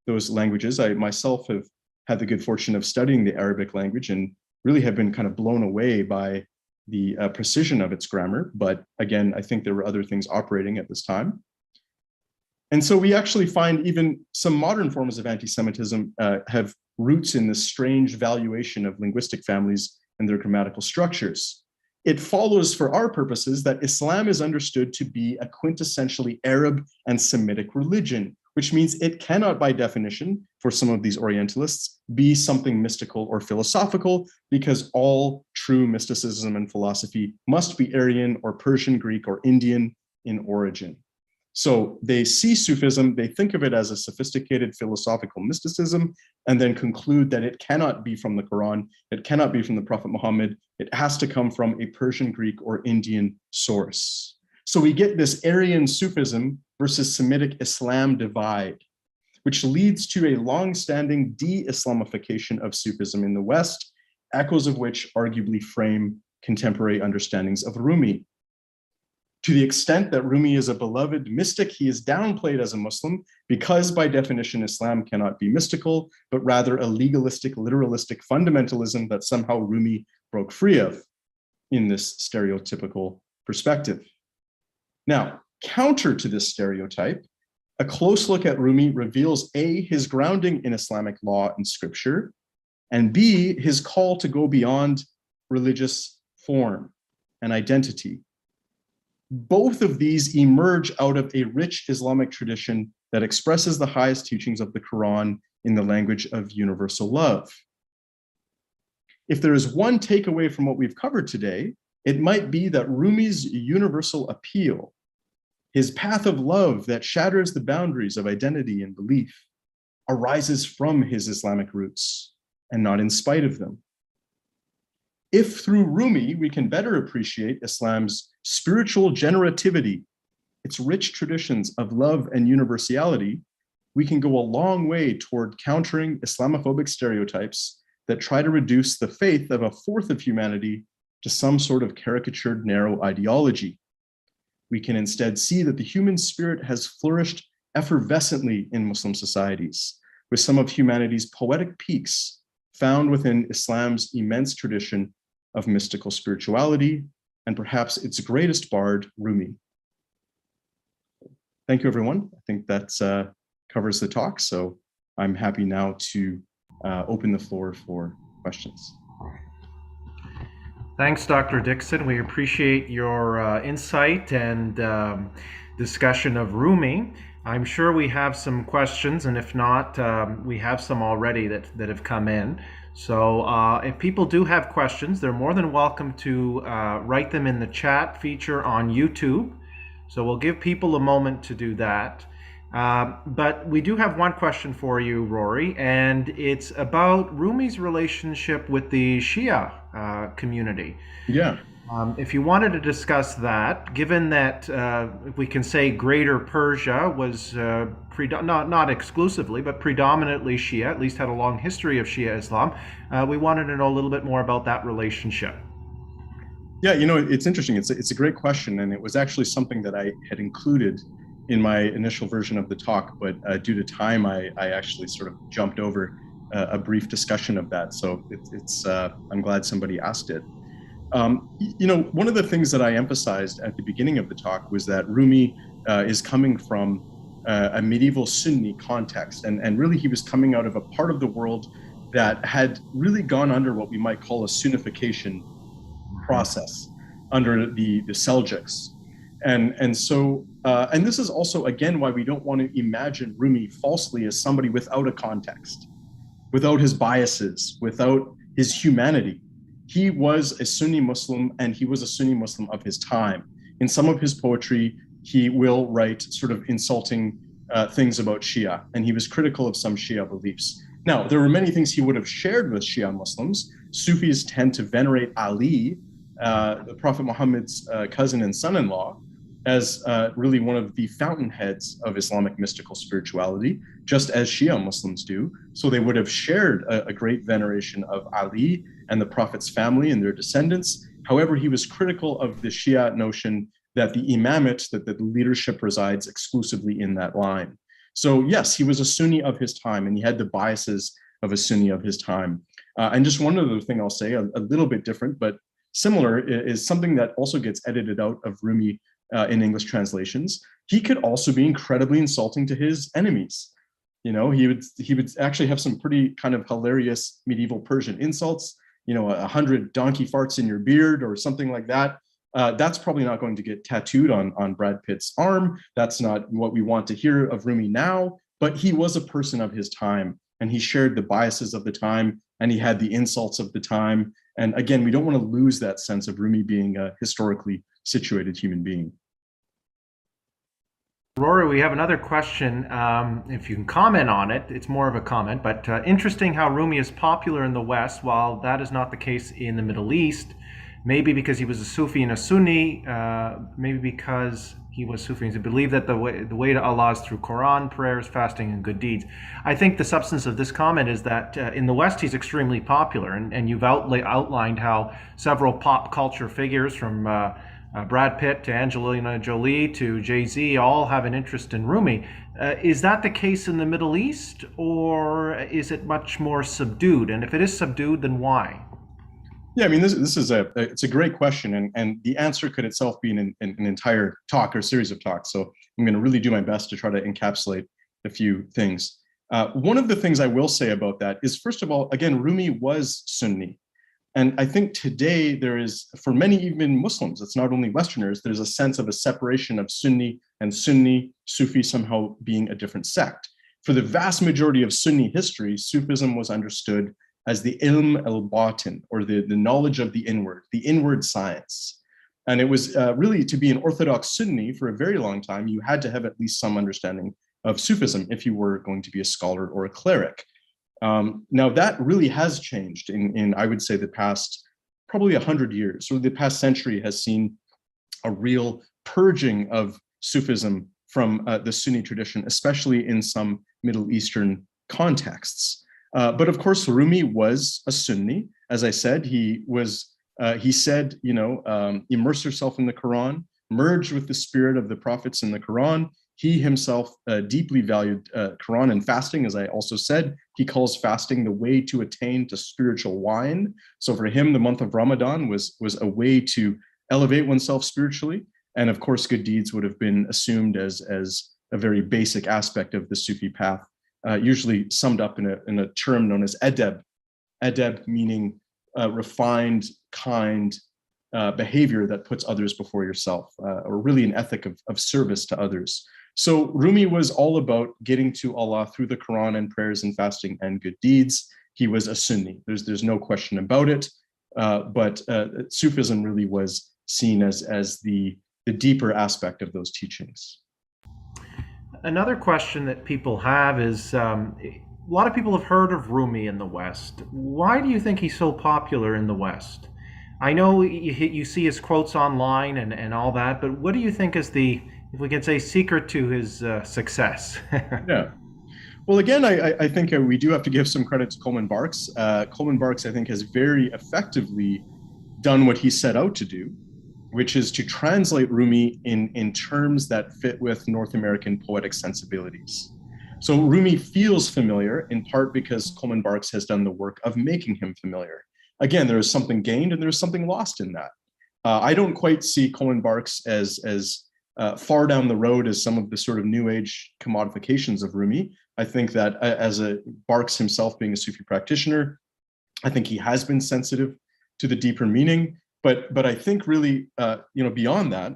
those languages. I myself have had the good fortune of studying the Arabic language and really have been kind of blown away by the precision of its grammar. But again, I think there were other things operating at this time. And so we actually find even some modern forms of anti-Semitism have roots in this strange valuation of linguistic families and their grammatical structures. It follows for our purposes that Islam is understood to be a quintessentially Arab and Semitic religion, which means it cannot, by definition, for some of these Orientalists, be something mystical or philosophical, because all true mysticism and philosophy must be Aryan or Persian, Greek, or Indian in origin. So they see Sufism, they think of it as a sophisticated philosophical mysticism, and then conclude that it cannot be from the Quran, it cannot be from the Prophet Muhammad, it has to come from a Persian, Greek, or Indian source. So we get this Aryan Sufism versus Semitic Islam divide, which leads to a long-standing de-Islamification of Sufism in the West, echoes of which arguably frame contemporary understandings of Rumi. To the extent that Rumi is a beloved mystic, he is downplayed as a Muslim because by definition, Islam cannot be mystical, but rather a legalistic, literalistic fundamentalism that somehow Rumi broke free of in this stereotypical perspective. Now, counter to this stereotype, a close look at Rumi reveals A, his grounding in Islamic law and scripture, and B, his call to go beyond religious form and identity. Both of these emerge out of a rich Islamic tradition that expresses the highest teachings of the Quran in the language of universal love. If there is one takeaway from what we've covered today, it might be that Rumi's universal appeal, his path of love that shatters the boundaries of identity and belief, arises from his Islamic roots and not in spite of them. If through Rumi, we can better appreciate Islam's spiritual generativity, its rich traditions of love and universality, we can go a long way toward countering Islamophobic stereotypes that try to reduce the faith of a fourth of humanity to some sort of caricatured narrow ideology. We can instead see that the human spirit has flourished effervescently in Muslim societies, with some of humanity's poetic peaks found within Islam's immense tradition of mystical spirituality, and perhaps its greatest bard, Rumi. Thank you, everyone. I think that covers the talk, so I'm happy now to open the floor for questions. Thanks, Dr. Dixon. We appreciate your insight and discussion of Rumi. I'm sure we have some questions, and if not, we have some already that have come in. So if people do have questions, they're more than welcome to write them in the chat feature on YouTube. So we'll give people a moment to do that. But we do have one question for you, Rory, and it's about Rumi's relationship with the Shia community. Yeah. If you wanted to discuss that, given that if we can say Greater Persia was not exclusively, but predominantly Shia, at least had a long history of Shia Islam, we wanted to know a little bit more about that relationship. Yeah, you know, it's interesting. It's a great question, and it was actually something that I had included in my initial version of the talk, but due to time, I actually sort of jumped over a brief discussion of that. So I'm glad somebody asked it. You know, one of the things that I emphasized at the beginning of the talk was that Rumi is coming from a medieval Sunni context, and really he was coming out of a part of the world that had really gone under what we might call a Sunnification process under the Seljuks. And so this is also, again, why we don't want to imagine Rumi falsely as somebody without a context, without his biases, without his humanity. He was a Sunni Muslim, and he was a Sunni Muslim of his time. In some of his poetry, he will write sort of insulting things about Shia, and he was critical of some Shia beliefs. Now, there were many things he would have shared with Shia Muslims. Sufis tend to venerate Ali, the Prophet Muhammad's cousin and son-in-law, as really one of the fountainheads of Islamic mystical spirituality, just as Shia Muslims do. So they would have shared a great veneration of Ali and the Prophet's family and their descendants. However, he was critical of the Shia notion that the imamate, that the leadership resides exclusively in that line. So yes, he was a Sunni of his time, and he had the biases of a Sunni of his time. And just one other thing I'll say, a little bit different, but similar, is something that also gets edited out of Rumi in English translations. He could also be incredibly insulting to his enemies. You know, he would actually have some pretty kind of hilarious medieval Persian insults. You know, 100 donkey farts in your beard or something like that. That's probably not going to get tattooed on Brad Pitt's arm. That's not what we want to hear of Rumi now. but he was a person of his time, and he shared the biases of the time, and he had the insults of the time. And again, we don't want to lose that sense of Rumi being a historically situated human being. Rory, we have another question. If you can comment on it, it's more of a comment, but interesting how Rumi is popular in the West, while that is not the case in the Middle East. Maybe because he was a Sufi and a Sunni, maybe because he was Sufi. He believed that the way to Allah is through Quran, prayers, fasting, and good deeds. I think the substance of this comment is that in the West he's extremely popular, and you've outlined how several pop culture figures from Brad Pitt to Angelina Jolie to Jay-Z all have an interest in Rumi. Is that the case in the Middle East, or is it much more subdued? And if it is subdued, then why? Yeah, I mean, this is it's a great question, and the answer could itself be an entire talk or series of talks. So I'm going to really do my best to try to encapsulate a few things. One of the things I will say about that is, first of all, again, Rumi was Sunni. And I think today there is, for many even Muslims, it's not only Westerners, there's a sense of a separation of Sunni and Sunni, Sufi somehow being a different sect. For the vast majority of Sunni history, Sufism was understood as the ilm al-batin, or the knowledge of the inward science. And it was really, to be an Orthodox Sunni for a very long time, you had to have at least some understanding of Sufism if you were going to be a scholar or a cleric. Now that really has changed in I would say the past probably 100 years, or the past century has seen a real purging of Sufism from the Sunni tradition, especially in some Middle Eastern contexts. But of course, Rumi was a Sunni. As I said, he said, immerse yourself in the Quran, merge with the spirit of the prophets in the Quran. He himself deeply valued Quran and fasting. As I also said, he calls fasting the way to attain to spiritual wine. So for him, the month of Ramadan was a way to elevate oneself spiritually. And of course, good deeds would have been assumed as a very basic aspect of the Sufi path, usually summed up in a term known as edeb. Edeb meaning refined, kind behavior that puts others before yourself, or really an ethic of service to others. So Rumi was all about getting to Allah through the Quran and prayers and fasting and good deeds. He was a Sunni. There's no question about it. But Sufism really was seen as the deeper aspect of those teachings. Another question that people have is a lot of people have heard of Rumi in the West. Why do you think he's so popular in the West? I know you see his quotes online and all that, but what do you think is the, if we can say, secret to his success? Yeah. Well, again, I think we do have to give some credit to Coleman Barks. Coleman Barks, I think, has very effectively done what he set out to do, which is to translate Rumi in terms that fit with North American poetic sensibilities. So Rumi feels familiar in part because Coleman Barks has done the work of making him familiar. Again, there is something gained and there's something lost in that. I don't quite see Coleman Barks as far down the road as some of the sort of new age commodifications of Rumi. I think that as a Barks himself being a Sufi practitioner, I think he has been sensitive to the deeper meaning. But I think really, beyond that,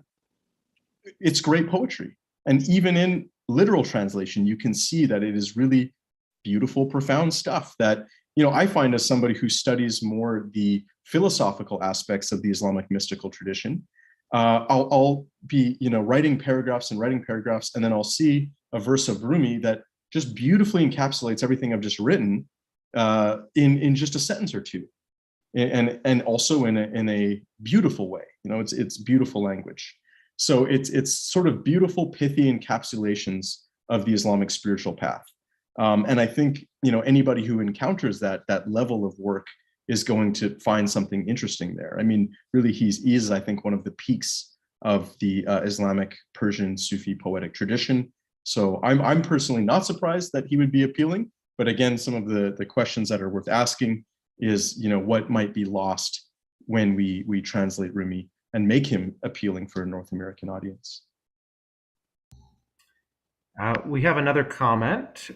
it's great poetry. And even in literal translation, you can see that it is really beautiful, profound stuff that, I find, as somebody who studies more the philosophical aspects of the Islamic mystical tradition, I'll be, writing paragraphs, and then I'll see a verse of Rumi that just beautifully encapsulates everything I've just written in just a sentence or two. And also in a beautiful way, it's beautiful language. So it's sort of beautiful, pithy encapsulations of the Islamic spiritual path. And I think anybody who encounters that level of work is going to find something interesting there. I mean, really, he is, I think, one of the peaks of the Islamic Persian Sufi poetic tradition. So I'm personally not surprised that he would be appealing. But again, some of the questions that are worth asking is, what might be lost when we translate Rumi and make him appealing for a North American audience. We have another comment.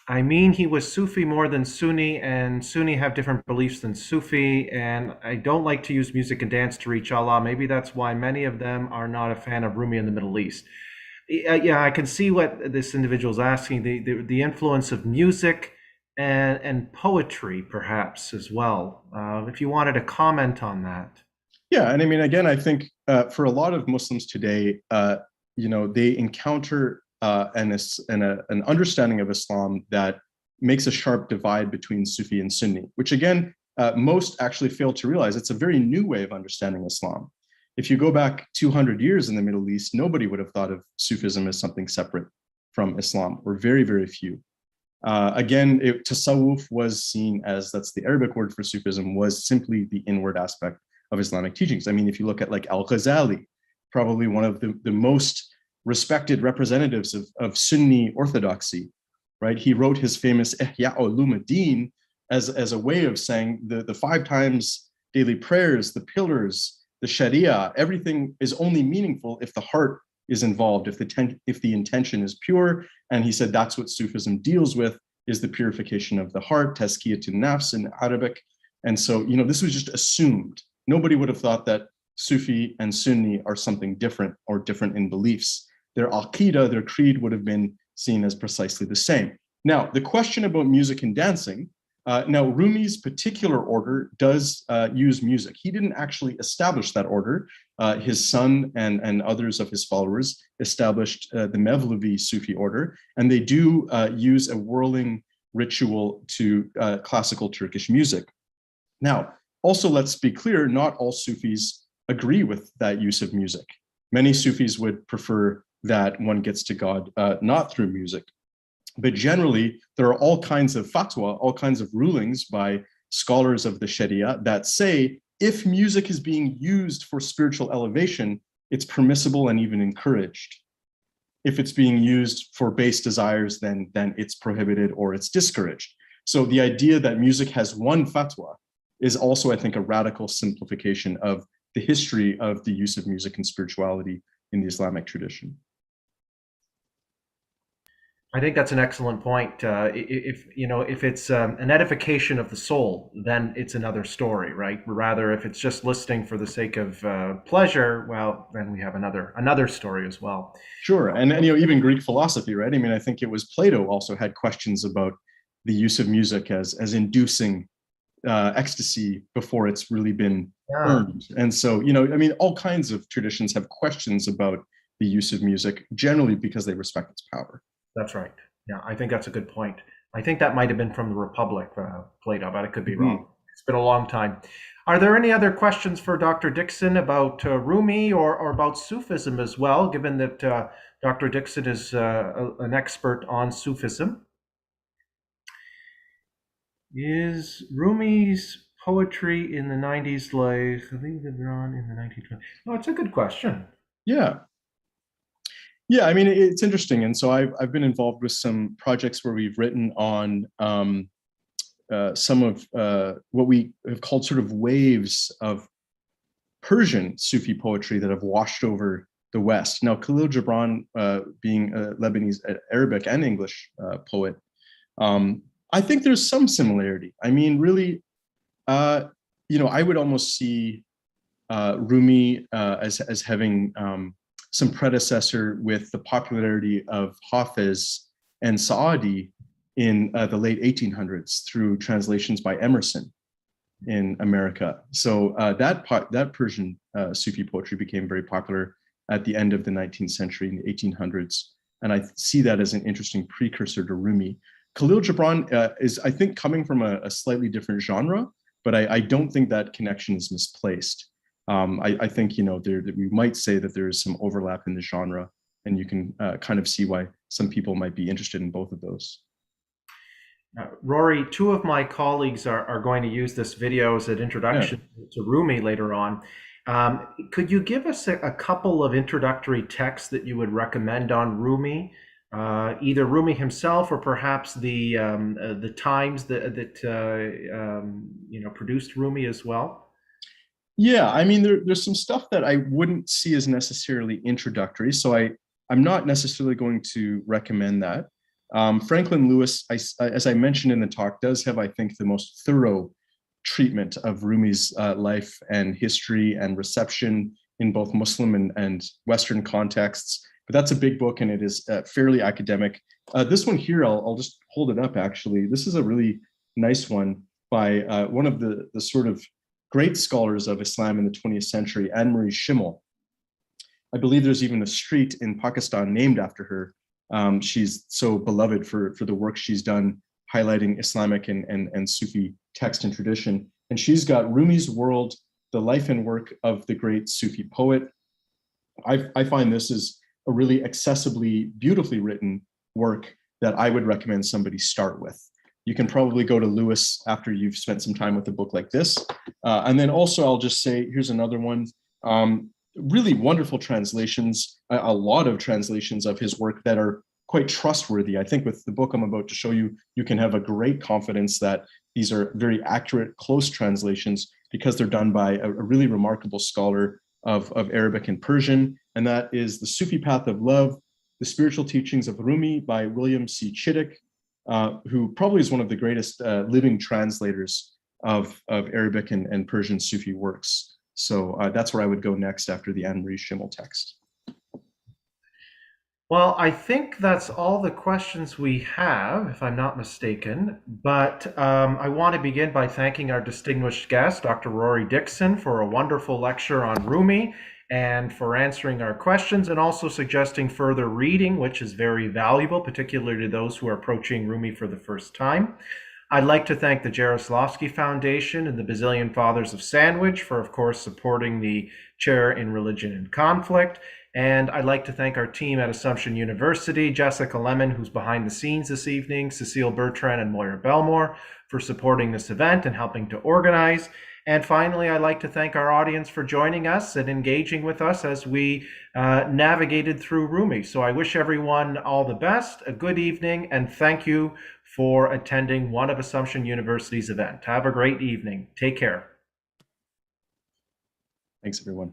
I mean, he was Sufi more than Sunni, and Sunni have different beliefs than Sufi, and I don't like to use music and dance to reach Allah. Maybe that's why many of them are not a fan of Rumi in the Middle East. Yeah, I can see what this individual is asking, the influence of music and poetry, perhaps, as well. If you wanted to comment on that. Yeah, and I mean, again, I think for a lot of Muslims today, they encounter an understanding of Islam that makes a sharp divide between Sufi and Sunni, which again, most actually fail to realize it's a very new way of understanding Islam. If you go back 200 years in the Middle East, nobody would have thought of Sufism as something separate from Islam, or very, very few. Again, tasawwuf was seen as, that's the Arabic word for Sufism, was simply the inward aspect of Islamic teachings. I mean, if you look at like Al-Ghazali, probably one of the most respected representatives of Sunni orthodoxy, right? He wrote his famous Ihya Ulumuddin as a way of saying the 5 times daily prayers, the pillars, the Sharia, everything is only meaningful if the heart is involved, if the intention is pure. And he said that's what Sufism deals with, is the purification of the heart, tazkiyatun nafs in Arabic. And so, this was just assumed. Nobody would have thought that Sufi and Sunni are something different or different in beliefs. Their aqidah, their creed would have been seen as precisely the same. Now, the question about music and dancing, now Rumi's particular order does use music. He didn't actually establish that order. His son and others of his followers established the Mevlevi Sufi order, and they do use a whirling ritual to classical Turkish music. Now, also, let's be clear, not all Sufis agree with that use of music. Many Sufis would prefer that one gets to God not through music. But generally, there are all kinds of fatwa, all kinds of rulings by scholars of the Sharia that say if music is being used for spiritual elevation, it's permissible and even encouraged. If it's being used for base desires, then it's prohibited or it's discouraged. So the idea that music has one fatwa is also, I think, a radical simplification of the history of the use of music and spirituality in the Islamic tradition. I think that's an excellent point. If it's an edification of the soul, then it's another story, right? Rather, if it's just listening for the sake of pleasure, well, then we have another story as well. Sure, and even Greek philosophy, right? I mean, I think it was Plato also had questions about the use of music as inducing ecstasy before it's really been earned. And so, I mean, all kinds of traditions have questions about the use of music, generally because they respect its power. That's right. Yeah, I think that's a good point. I think that might have been from the Republic, Plato, but I could be wrong. It's been a long time. Are there any other questions for Dr. Dixon about Rumi or about Sufism as well, given that Dr. Dixon is an expert on Sufism? Is Rumi's poetry in the 90s like Khalil Gibran in the 1920s? Oh, it's a good question. Yeah. Yeah, I mean, it's interesting. And so I've been involved with some projects where we've written on some of what we have called sort of waves of Persian Sufi poetry that have washed over the West. Now, Khalil Gibran, being a Lebanese, Arabic, and English poet, I think there's some similarity. I mean, really, I would almost see Rumi as having some predecessor with the popularity of Hafiz and Saadi in the late 1800s through translations by Emerson in America. So that Persian Sufi poetry became very popular at the end of the 19th century, in the 1800s. And I see that as an interesting precursor to Rumi. Khalil Gibran is, I think, coming from a slightly different genre, but I don't think that connection is misplaced. I think, we might say that there is some overlap in the genre, and you can kind of see why some people might be interested in both of those. Rory, 2 of my colleagues are going to use this video as an introduction to Rumi later on. Could you give us a couple of introductory texts that you would recommend on Rumi, either Rumi himself or perhaps the times that produced Rumi as well? Yeah, I mean, there's some stuff that I wouldn't see as necessarily introductory, so I'm not necessarily going to recommend that. Franklin Lewis, as I mentioned in the talk, does have, I think, the most thorough treatment of Rumi's life and history and reception in both Muslim and Western contexts. But that's a big book, and it is fairly academic. This one here, I'll just hold it up, actually. This is a really nice one by one of the sort of great scholars of Islam in the 20th century, Anne-Marie Schimmel. I believe there's even a street in Pakistan named after her. She's so beloved for the work she's done highlighting Islamic and Sufi text and tradition. And she's got Rumi's World, the life and work of the great Sufi poet. I find this is a really accessibly, beautifully written work that I would recommend somebody start with. You can probably go to Lewis after you've spent some time with a book like this. And then also I'll just say, here's another one. Really wonderful translations, a lot of translations of his work that are quite trustworthy. I think with the book I'm about to show you, you can have a great confidence that these are very accurate, close translations because they're done by a really remarkable scholar of Arabic and Persian. And that is The Sufi Path of Love, The Spiritual Teachings of Rumi by William C. Chittick, who probably is one of the greatest living translators of Arabic and Persian Sufi works. So that's where I would go next after the Anne-Marie Schimmel text. Well, I think that's all the questions we have, if I'm not mistaken. But I want to begin by thanking our distinguished guest, Dr. Rory Dixon, for a wonderful lecture on Rumi and for answering our questions and also suggesting further reading, which is very valuable, particularly to those who are approaching Rumi for the first time. I'd like to thank the Jaroslavsky Foundation and the Basilian Fathers of Sandwich for, of course, supporting the Chair in Religion and Conflict. And I'd like to thank our team at Assumption University, Jessica Lemon, who's behind the scenes this evening, Cecile Bertrand and Moira Belmore for supporting this event and helping to organize. And finally, I'd like to thank our audience for joining us and engaging with us as we navigated through Rumi. So I wish everyone all the best, a good evening, and thank you for attending one of Assumption University's events. Have a great evening. Take care. Thanks, everyone.